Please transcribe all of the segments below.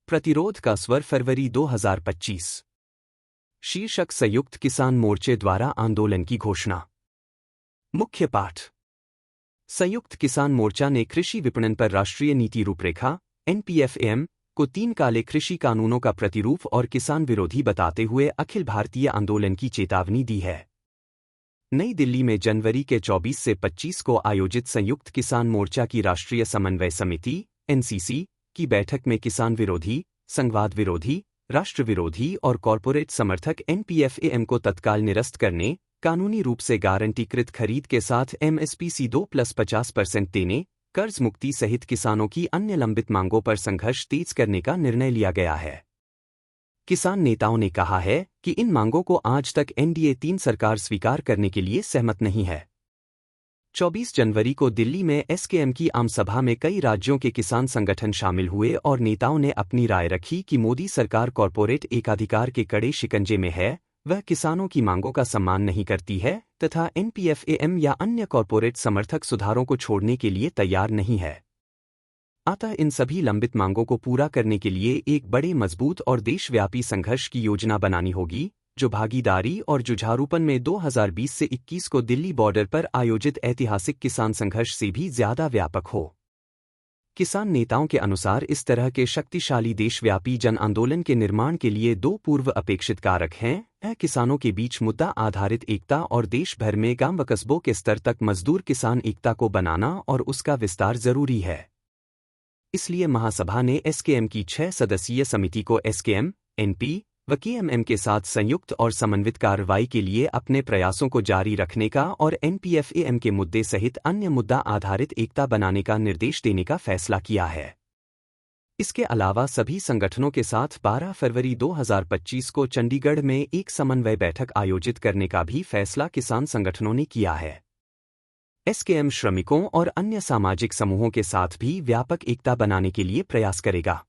प्रतिरोध का स्वर फरवरी 2025। शीर्षक संयुक्त किसान मोर्चे द्वारा आंदोलन की घोषणा। मुख्य पाठ। संयुक्त किसान मोर्चा ने कृषि विपणन पर राष्ट्रीय नीति रूपरेखा (NPFAM) को 3 काले कृषि कानूनों का प्रतिरूप और किसान विरोधी बताते हुए अखिल भारतीय आंदोलन की चेतावनी दी है। नई दिल्ली में जनवरी के 24 से 25 को आयोजित संयुक्त किसान मोर्चा की राष्ट्रीय समन्वय समिति (NCC) की बैठक में किसान विरोधी, संघवाद विरोधी, राष्ट्र विरोधी और कॉरपोरेट समर्थक NPFAM को तत्काल निरस्त करने, कानूनी रूप से गारंटीकृत खरीद के साथ MSP से 2+50% देने, कर्ज मुक्ति सहित किसानों की अन्य लंबित मांगों पर संघर्ष तेज करने का निर्णय लिया गया है। किसान नेताओं ने कहा है कि इन मांगों को आज तक NDA 3 सरकार स्वीकार करने के लिए सहमत नहीं है। 24 जनवरी को दिल्ली में SKM की आम सभा में कई राज्यों के किसान संगठन शामिल हुए और नेताओं ने अपनी राय रखी कि मोदी सरकार कॉरपोरेट एकाधिकार के कड़े शिकंजे में है, वह किसानों की मांगों का सम्मान नहीं करती है तथा NPFAM या अन्य कॉरपोरेट समर्थक सुधारों को छोड़ने के लिए तैयार नहीं है। अतः इन सभी लंबित मांगों को पूरा करने के लिए एक बड़े मजबूत और देशव्यापी संघर्ष की योजना बनानी होगी, जो भागीदारी और जुझारूपन में 2020 से 21 को दिल्ली बॉर्डर पर आयोजित ऐतिहासिक किसान संघर्ष से भी ज्यादा व्यापक हो। किसान नेताओं के अनुसार इस तरह के शक्तिशाली देशव्यापी जन आंदोलन के निर्माण के लिए 2 पूर्व अपेक्षित कारक हैं: किसानों के बीच मुद्दा आधारित एकता और देश भर में गांव व कस्बों के स्तर तक मजदूर किसान एकता को बनाना और उसका विस्तार जरूरी है। इसलिए महासभा ने SKM की 6 सदस्यीय समिति को SKM, NP व KMM के साथ संयुक्त और समन्वित कार्रवाई के लिए अपने प्रयासों को जारी रखने का और NPFAM के मुद्दे सहित अन्य मुद्दा आधारित एकता बनाने का निर्देश देने का फैसला किया है। इसके अलावा सभी संगठनों के साथ 12 फरवरी 2025 को चंडीगढ़ में एक समन्वय बैठक आयोजित करने का भी फैसला किसान संगठनों ने किया है। SKM श्रमिकों और अन्य सामाजिक समूहों के साथ भी व्यापक एकता बनाने के लिए प्रयास करेगा।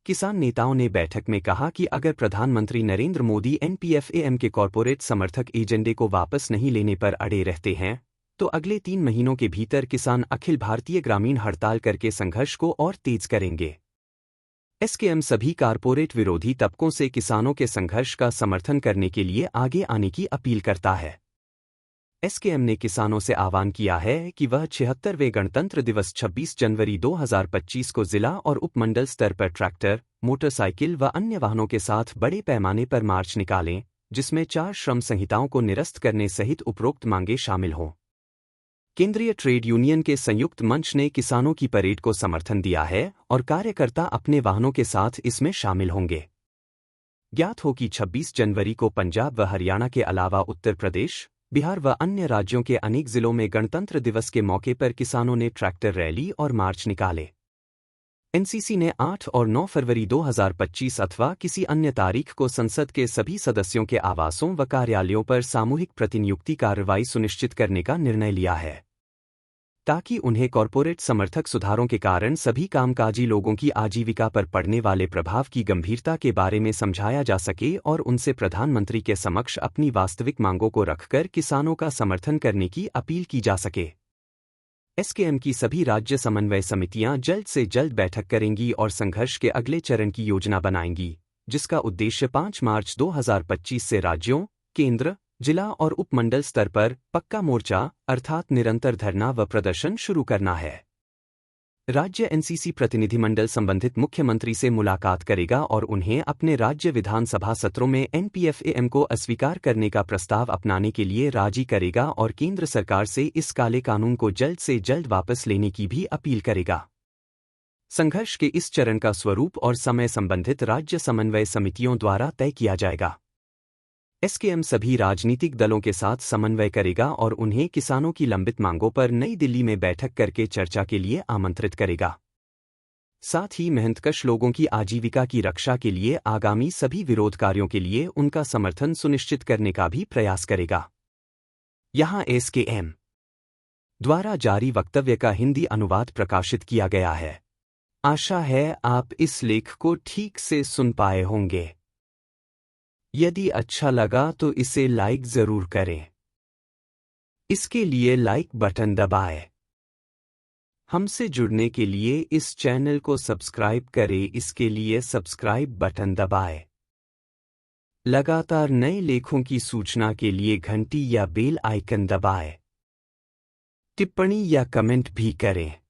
किसान नेताओं ने बैठक में कहा कि अगर प्रधानमंत्री नरेंद्र मोदी NPFAM के कॉरपोरेट समर्थक एजेंडे को वापस नहीं लेने पर अड़े रहते हैं, तो अगले 3 महीनों के भीतर किसान अखिल भारतीय ग्रामीण हड़ताल करके संघर्ष को और तेज करेंगे। SKM सभी कॉरपोरेट विरोधी तबकों से किसानों के संघर्ष का समर्थन करने के लिए आगे आने की अपील करता है। SKM ने किसानों से आह्वान किया है कि वह 76वें गणतंत्र दिवस 26 जनवरी 2025 को जिला और उपमंडल स्तर पर ट्रैक्टर, मोटरसाइकिल व अन्य वाहनों के साथ बड़े पैमाने पर मार्च निकालें, जिसमें 4 श्रम संहिताओं को निरस्त करने सहित उपरोक्त मांगें शामिल हों। केंद्रीय ट्रेड यूनियन के संयुक्त मंच ने किसानों की परेड को समर्थन दिया है और कार्यकर्ता अपने वाहनों के साथ इसमें शामिल होंगे। ज्ञात हो कि 26 जनवरी को पंजाब व हरियाणा के अलावा उत्तर प्रदेश, बिहार व अन्य राज्यों के अनेक जिलों में गणतंत्र दिवस के मौके पर किसानों ने ट्रैक्टर रैली और मार्च निकाले। NCC ने 8 और 9 फरवरी 2025 अथवा किसी अन्य तारीख को संसद के सभी सदस्यों के आवासों व कार्यालयों पर सामूहिक प्रतिनियुक्ति कार्रवाई सुनिश्चित करने का निर्णय लिया है, ताकि उन्हें कॉरपोरेट समर्थक सुधारों के कारण सभी कामकाजी लोगों की आजीविका पर पड़ने वाले प्रभाव की गंभीरता के बारे में समझाया जा सके और उनसे प्रधानमंत्री के समक्ष अपनी वास्तविक मांगों को रखकर किसानों का समर्थन करने की अपील की जा सके। SKM की सभी राज्य समन्वय समितियां जल्द से जल्द बैठक करेंगी और संघर्ष के अगले चरण की योजना बनाएंगी, जिसका उद्देश्य 5 मार्च 2025 से राज्यों, केंद्र, जिला और उपमंडल स्तर पर पक्का मोर्चा अर्थात निरंतर धरना व प्रदर्शन शुरू करना है। राज्य NCC प्रतिनिधिमंडल संबंधित मुख्यमंत्री से मुलाकात करेगा और उन्हें अपने राज्य विधानसभा सत्रों में NPFAM को अस्वीकार करने का प्रस्ताव अपनाने के लिए राजी करेगा और केंद्र सरकार से इस काले कानून को जल्द से जल्द वापस लेने की भी अपील करेगा। संघर्ष के इस चरण का स्वरूप और समय संबंधित राज्य समन्वय समितियों द्वारा तय किया जाएगा। SKM सभी राजनीतिक दलों के साथ समन्वय करेगा और उन्हें किसानों की लंबित मांगों पर नई दिल्ली में बैठक करके चर्चा के लिए आमंत्रित करेगा। साथ ही मेहनतकश लोगों की आजीविका की रक्षा के लिए आगामी सभी विरोध कार्यों के लिए उनका समर्थन सुनिश्चित करने का भी प्रयास करेगा। यहाँ SKM द्वारा जारी वक्तव्य का हिंदी अनुवाद प्रकाशित किया गया है। आशा है आप इस लेख को ठीक से सुन पाए होंगे। यदि अच्छा लगा तो इसे लाइक जरूर करें। इसके लिए लाइक बटन दबाएं। हमसे जुड़ने के लिए इस चैनल को सब्सक्राइब करें। इसके लिए सब्सक्राइब बटन दबाएं। लगातार नए लेखों की सूचना के लिए घंटी या बेल आइकन दबाएं। टिप्पणी या कमेंट भी करें।